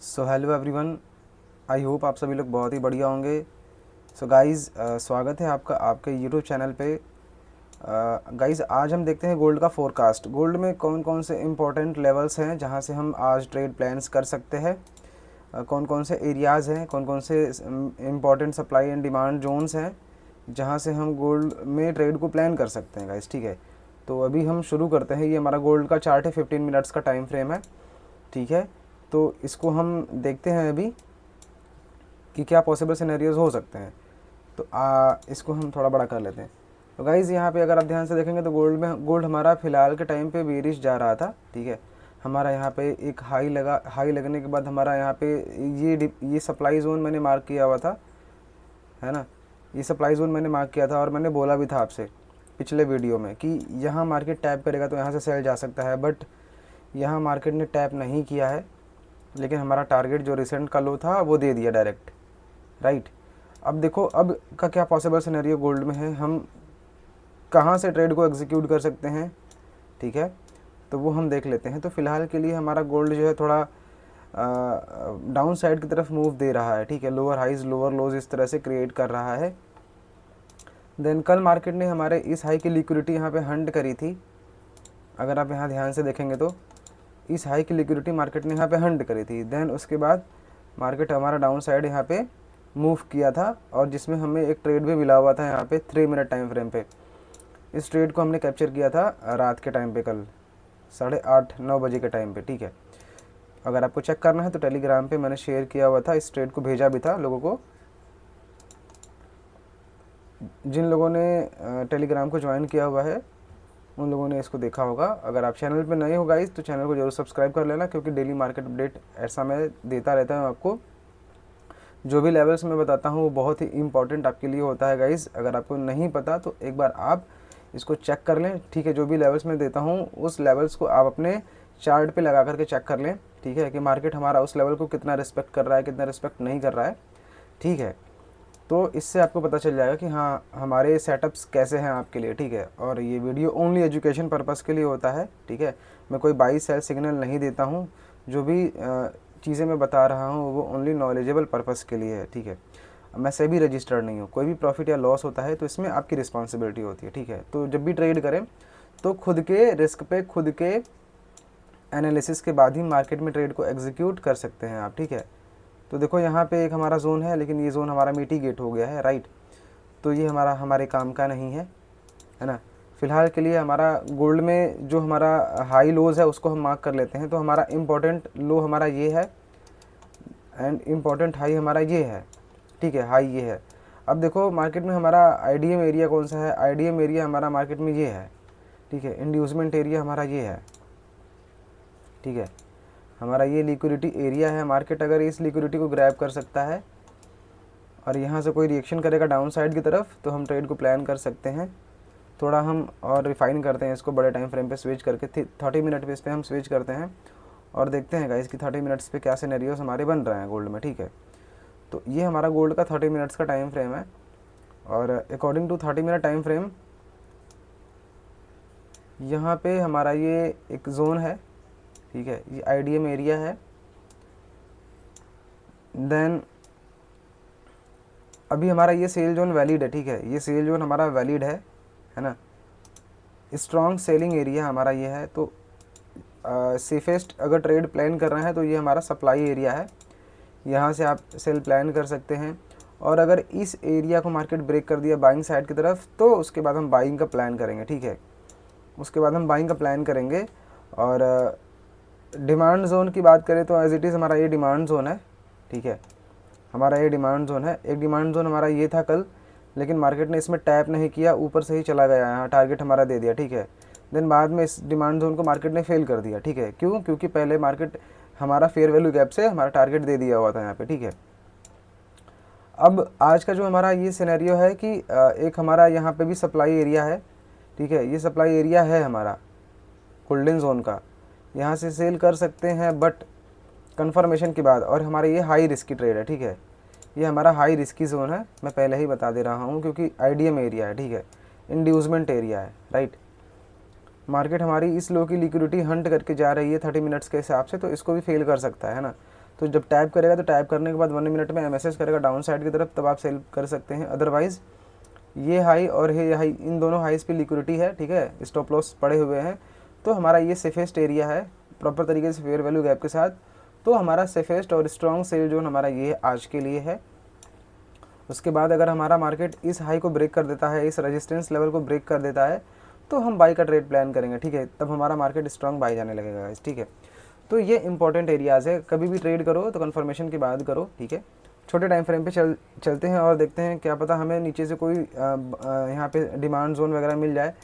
So hello everyone, I hope आप सभी लोग बहुत ही बढ़िया होंगे। सो गाइज़, स्वागत है आपका आपके यूट्यूब चैनल पे। गाइज़, आज हम देखते हैं गोल्ड का फोरकास्ट। गोल्ड में कौन कौन से इंपॉर्टेंट लेवल्स हैं जहां से हम आज ट्रेड प्लान्स कर सकते हैं, कौन कौन से एरियाज़ हैं, कौन कौन से important supply and demand zones हैं जहां से हम गोल्ड में ट्रेड को प्लान कर सकते हैं गाइज़। ठीक है, तो अभी हम शुरू करते हैं। ये हमारा गोल्ड का चार्ट है, 15 मिनट्स का टाइम फ्रेम है। ठीक है, तो इसको हम देखते हैं अभी कि क्या पॉसिबल सिनेरियोज हो सकते हैं। तो इसको हम थोड़ा बड़ा कर लेते हैं। तो गाइज़, यहाँ पे अगर आप ध्यान से देखेंगे तो गोल्ड हमारा फ़िलहाल के टाइम पे बेरिश जा रहा था। ठीक है, हमारा यहाँ पे एक हाई लगने के बाद हमारा यहाँ पे ये सप्लाई ज़ोन मैंने मार्क किया हुआ था, है ना। ये सप्लाई ज़ोन मैंने मार्क किया था और मैंने बोला भी था आपसे पिछले वीडियो में कि यहाँ मार्केट टैप करेगा तो यहाँ से सेल जा सकता है, बट यहाँ मार्केट ने टैप नहीं किया है, लेकिन हमारा टारगेट जो रिसेंट का लो था वो दे दिया डायरेक्ट, राइट। अब देखो, अब का क्या पॉसिबल सिनेरियो गोल्ड में है, हम कहाँ से ट्रेड को एग्जीक्यूट कर सकते हैं। ठीक है, तो वो हम देख लेते हैं। तो फिलहाल के लिए हमारा गोल्ड जो है थोड़ा डाउन साइड की तरफ मूव दे रहा है। ठीक है, लोअर हाइज लोअर लोज इस तरह से क्रिएट कर रहा है। देन कल मार्केट ने हमारे इस हाई की लिक्विडिटी यहाँ पे हंट करी थी। अगर आप यहाँ ध्यान से देखेंगे तो इस हाई की लिक्विडिटी मार्केट ने यहाँ पे हंट करी थी। देन उसके बाद मार्केट हमारा डाउन साइड यहाँ पे मूव किया था और जिसमें हमें एक ट्रेड भी मिला हुआ था यहाँ पे 3 मिनट टाइम फ्रेम पे। इस ट्रेड को हमने कैप्चर किया था रात के टाइम पे, कल 8:30-9 बजे के टाइम पे। ठीक है, अगर आपको चेक करना है तो टेलीग्राम पे मैंने शेयर किया हुआ था, इस ट्रेड को भेजा भी था लोगों को। जिन लोगों ने टेलीग्राम को ज्वाइन किया हुआ है उन लोगों ने इसको देखा होगा। अगर आप चैनल पे नए हो गाइस तो चैनल को जरूर सब्सक्राइब कर लेना, क्योंकि डेली मार्केट अपडेट ऐसा मैं देता रहता हूँ आपको। जो भी लेवल्स मैं बताता हूँ वो बहुत ही इंपॉर्टेंट आपके लिए होता है गाइस। अगर आपको नहीं पता तो एक बार आप इसको चेक कर लें। ठीक है, जो भी लेवल्स मैं देता हूँ उस लेवल्स को आप अपने चार्ट पे लगा करके चेक कर लें। ठीक है, कि मार्केट हमारा उस लेवल को कितना रिस्पेक्ट कर रहा है, कितना रिस्पेक्ट नहीं कर रहा है। ठीक है, तो इससे आपको पता चल जाएगा कि हाँ हमारे सेटअप्स कैसे हैं आपके लिए। ठीक है, और ये वीडियो ओनली एजुकेशन पर्पस के लिए होता है। ठीक है, मैं कोई बाई सेल सिग्नल नहीं देता हूँ। जो भी चीज़ें मैं बता रहा हूँ वो ओनली नॉलेजेबल पर्पस के लिए है। ठीक है, मैं सेबी रजिस्टर्ड नहीं हूँ। कोई भी प्रॉफिट या लॉस होता है तो इसमें आपकी रिस्पॉन्सिबिलिटी होती है। ठीक है, तो जब भी ट्रेड करें तो खुद के रिस्क पे, खुद के एनालिसिस के बाद ही मार्केट में ट्रेड को एग्जीक्यूट कर सकते हैं आप। ठीक है, तो देखो यहाँ पे एक हमारा जोन है, लेकिन ये जोन हमारा मिटिगेट हो गया है, राइट। तो ये हमारे काम का नहीं है ना। फिलहाल के लिए हमारा गोल्ड में जो हमारा हाई लोज है उसको हम मार्क कर लेते हैं। तो हमारा इम्पोर्टेंट लो हमारा ये है एंड इम्पोर्टेंट हाई हमारा ये है। ठीक है, हाई ये है। अब देखो मार्केट में हमारा आईडीएम एरिया कौन सा है, आईडीएम एरिया हमारा मार्केट में ये है। ठीक है, इंड्यूसमेंट एरिया हमारा ये है। ठीक है, हमारा ये लिक्विडिटी एरिया है। मार्केट अगर इस लिक्विडिटी को ग्रैब कर सकता है और यहाँ से कोई रिएक्शन करेगा डाउन साइड की तरफ तो हम ट्रेड को प्लान कर सकते हैं। थोड़ा हम और रिफाइन करते हैं इसको, बड़े टाइम फ्रेम पे स्विच करके 30 मिनट पे इस पर हम स्विच करते हैं और देखते हैं गाइस कि 30 मिनट्स पे क्या सिनेरियोस हमारे बन रहे हैं गोल्ड में। ठीक है, तो ये हमारा गोल्ड का 30 मिनट्स का टाइम फ्रेम है और according to 30 minute time frame यहाँ पे हमारा ये एक जोन है। ठीक है, ये आईडीएम एरिया है। देन अभी हमारा ये सेल जोन वैलिड है। ठीक है, ये सेल जोन हमारा वैलिड है ना। स्ट्रॉन्ग सेलिंग एरिया हमारा ये है। तो सेफेस्ट अगर ट्रेड प्लान कर रहे हैं तो ये हमारा सप्लाई एरिया है, यहाँ से आप सेल प्लान कर सकते हैं। और अगर इस एरिया को मार्केट ब्रेक कर दिया बाइंग साइड की तरफ तो उसके बाद हम बाइंग का प्लान करेंगे। ठीक है, उसके बाद हम बाइंग का प्लान करेंगे। और डिमांड जोन की बात करें तो एज इट इज़ हमारा ये डिमांड जोन है। ठीक है, हमारा ये डिमांड जोन है। एक डिमांड जोन हमारा ये था कल, लेकिन मार्केट ने इसमें टैप नहीं किया, ऊपर से ही चला गया, यहाँ टारगेट हमारा दे दिया। ठीक है, देन बाद में इस डिमांड जोन को मार्केट ने फेल कर दिया। ठीक है, क्यों? क्योंकि पहले मार्केट हमारा फेयर वैल्यू गैप से हमारा टारगेट दे दिया हुआ था यहाँ पे। ठीक है, अब आज का जो हमारा ये सिनेरियो है कि एक हमारा यहाँ पे भी सप्लाई एरिया है। ठीक है, ये सप्लाई एरिया है हमारा गोल्डन जोन का, यहाँ से सेल कर सकते हैं बट कंफर्मेशन के बाद। और हमारा ये हाई रिस्की ट्रेड है। ठीक है, ये हमारा हाई रिस्की जोन है, मैं पहले ही बता दे रहा हूँ, क्योंकि आईडीएम एरिया है। ठीक है, इंड्यूसमेंट एरिया है, राइट। मार्केट हमारी इस लो की लिक्विडिटी हंट करके जा रही है 30 मिनट्स के हिसाब से, तो इसको भी फेल कर सकता है ना। तो जब टैप करेगा तो टैप करने के बाद 1 मिनट में एमएसएस करेगा डाउन साइड की तरफ, तब आप सेल कर सकते हैं। अदरवाइज़ ये हाई और ये हाई, इन दोनों हाईज पे लिक्विडिटी है, ठीक है, स्टॉप लॉस पड़े हुए हैं, तो हमारा ये सेफेस्ट एरिया है प्रॉपर तरीके से फेयर वैल्यू गैप के साथ। तो हमारा सेफेस्ट और स्ट्रॉन्ग सेल जोन हमारा ये आज के लिए है। उसके बाद अगर हमारा मार्केट इस हाई को ब्रेक कर देता है, इस रेजिस्टेंस लेवल को ब्रेक कर देता है, तो हम बाई का ट्रेड प्लान करेंगे, ठीक है, तब हमारा मार्केट स्ट्रॉन्ग बाई जाने लगेगा, ठीक है। तो ये इंपॉर्टेंट एरियाज़ है, कभी भी ट्रेड करो तो कन्फर्मेशन के बाद करो, ठीक है। छोटे टाइम फ्रेम पे चलते हैं और देखते हैं, क्या पता हमें नीचे से कोई यहाँ पे डिमांड जोन वगैरह मिल जाए,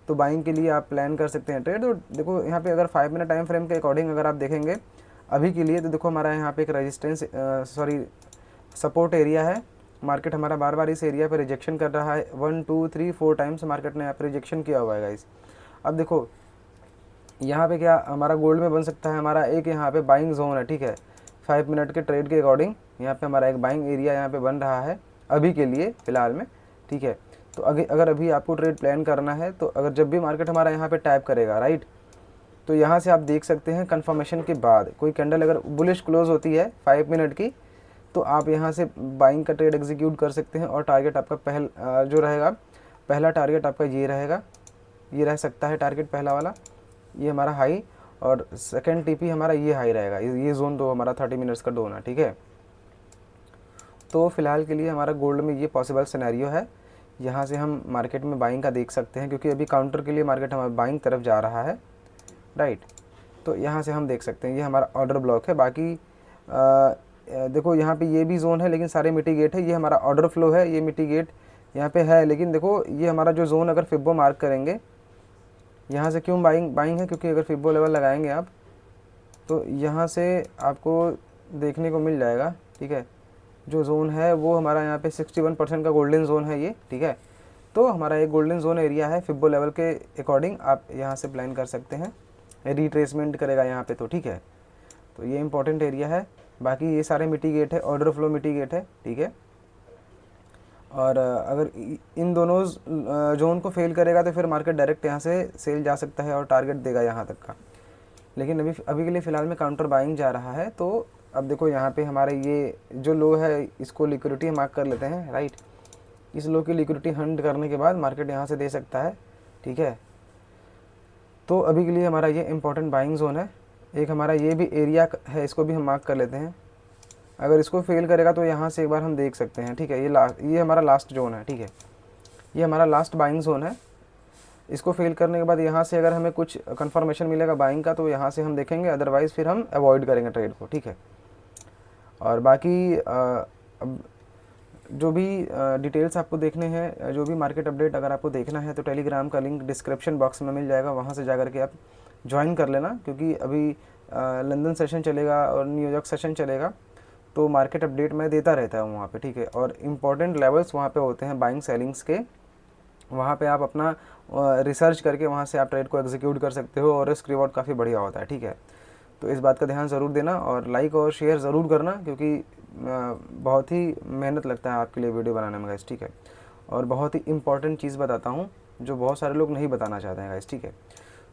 तो बाइंग के लिए आप प्लान कर सकते हैं ट्रेड। तो देखो यहाँ पे अगर 5 मिनट टाइम फ्रेम के अकॉर्डिंग अगर आप देखेंगे अभी के लिए, तो देखो हमारा यहाँ पे एक रेजिस्टेंस सपोर्ट एरिया है। मार्केट हमारा बार बार इस एरिया पे रिजेक्शन कर रहा है, 1 2 3 4 टाइम्स मार्केट ने यहाँ पे रिजेक्शन किया हुआ है गाइस। अब देखो यहाँ पे क्या हमारा गोल्ड में बन सकता है, हमारा एक यहाँ पे बाइंग जोन है, ठीक है, 5 मिनट के ट्रेड के अकॉर्डिंग यहाँ पे हमारा एक बाइंग एरिया यहाँ पे बन रहा है अभी के लिए फ़िलहाल में, ठीक है। तो अगर अभी आपको ट्रेड प्लान करना है, तो अगर जब भी मार्केट हमारा यहाँ पे टैप करेगा, राइट, तो यहाँ से आप देख सकते हैं कन्फर्मेशन के बाद कोई कैंडल अगर बुलिश क्लोज होती है 5 मिनट की, तो आप यहाँ से बाइंग का ट्रेड एग्जीक्यूट कर सकते हैं। और टारगेट आपका जो रहेगा, पहला टारगेट आपका ये रहेगा, ये रह सकता है टारगेट पहला वाला, ये हमारा हाई, और सेकंड टीपी हमारा ये हाई रहेगा, ये जोन दो हमारा 30 मिनट्स का जोन है, ठीक है। तो फिलहाल के लिए हमारा गोल्ड में ये पॉसिबल सिनेरियो है, यहाँ से हम मार्केट में बाइंग का देख सकते हैं, क्योंकि अभी काउंटर के लिए मार्केट हमारा बाइंग तरफ जा रहा है, राइट। तो यहाँ से हम देख सकते हैं ये हमारा ऑर्डर ब्लॉक है। बाकी देखो यहाँ पे ये भी जोन है, लेकिन सारे मिटिगेट है, ये हमारा ऑर्डर फ्लो है, ये मिटिगेट यहाँ पे है, लेकिन देखो ये हमारा जो जोन अगर फिब्बो मार्क करेंगे, यहाँ से क्यों बाइंग है, क्योंकि अगर फिब्बो लेवल लगाएंगे आप, तो यहाँ से आपको देखने को मिल जाएगा, ठीक है, जो जोन है वो हमारा यहाँ पे 61% का गोल्डन जोन है ये, ठीक है। तो हमारा एक गोल्डन जोन एरिया है, फिब्बो लेवल के अकॉर्डिंग आप यहाँ से प्लान कर सकते हैं, रिट्रेसमेंट करेगा यहाँ पे, तो ठीक है। तो ये इंपॉर्टेंट एरिया है। बाकी ये सारे मिटिगेट है, ऑर्डर फ्लो मिटिगेट है, ठीक है। और अगर इन दोनों जोन को फेल करेगा तो फिर मार्केट डायरेक्ट यहाँ से सेल जा सकता है और टारगेट देगा यहाँ तक का। लेकिन अभी के लिए फ़िलहाल में काउंटर बाइंग जा रहा है। तो अब देखो यहाँ पे हमारे ये जो लो है, इसको लिक्विडिटी मार्क कर लेते हैं, राइट। इस लो की लिक्विडिटी हंट करने के बाद मार्केट यहाँ से दे सकता है, ठीक है। तो अभी के लिए हमारा ये इंपॉर्टेंट बाइंग जोन है। एक हमारा ये भी एरिया है, इसको भी हम मार्क कर लेते हैं। अगर इसको फेल करेगा तो यहाँ से एक बार हम देख सकते हैं, ठीक है, ये हमारा लास्ट जोन है, ठीक है, ये हमारा लास्ट बाइंग जोन है। इसको फेल करने के बाद यहाँ से अगर हमें कुछ कंफर्मेशन मिलेगा बाइंग का, तो यहाँ से हम देखेंगे, अदरवाइज़ फिर हम अवॉइड करेंगे ट्रेड को, ठीक है। और बाकी अब जो भी डिटेल्स आपको देखने हैं, जो भी मार्केट अपडेट अगर आपको देखना है, तो टेलीग्राम का लिंक डिस्क्रिप्शन बॉक्स में मिल जाएगा, वहाँ से जाकर के आप ज्वाइन कर लेना, क्योंकि अभी लंदन सेशन चलेगा और न्यूयॉर्क सेशन चलेगा, तो मार्केट अपडेट मैं देता रहता हूँ वहाँ पे, ठीक है। और इम्पॉर्टेंट लेवल्स वहाँ पे होते हैं बाइंग सेलिंग्स के, वहाँ पे आप अपना रिसर्च करके वहाँ से आप ट्रेड को एग्जीक्यूट कर सकते हो, और रिस्क रिवॉर्ड काफ़ी बढ़िया होता है, ठीक है। तो इस बात का ध्यान ज़रूर देना, और लाइक और शेयर ज़रूर करना, क्योंकि बहुत ही मेहनत लगता है आपके लिए वीडियो बनाने में गाइस, ठीक है। और बहुत ही इंपॉर्टेंट चीज़ बताता हूँ जो बहुत सारे लोग नहीं बताना चाहते हैं गाइस, ठीक है।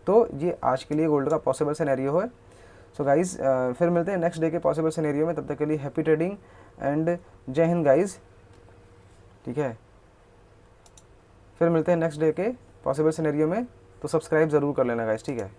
तो ये आज के लिए गोल्ड का पॉसिबल सिनेरियो है। सो गाइस फिर मिलते हैं नेक्स्ट डे के पॉसिबल सिनेरियो में, तब तक के लिए हैप्पी ट्रेडिंग एंड जय हिंद गाइस, ठीक है। फिर मिलते हैं नेक्स्ट डे के पॉसिबल सिनेरियो में, तो सब्सक्राइब ज़रूर कर लेना गाइस, ठीक है।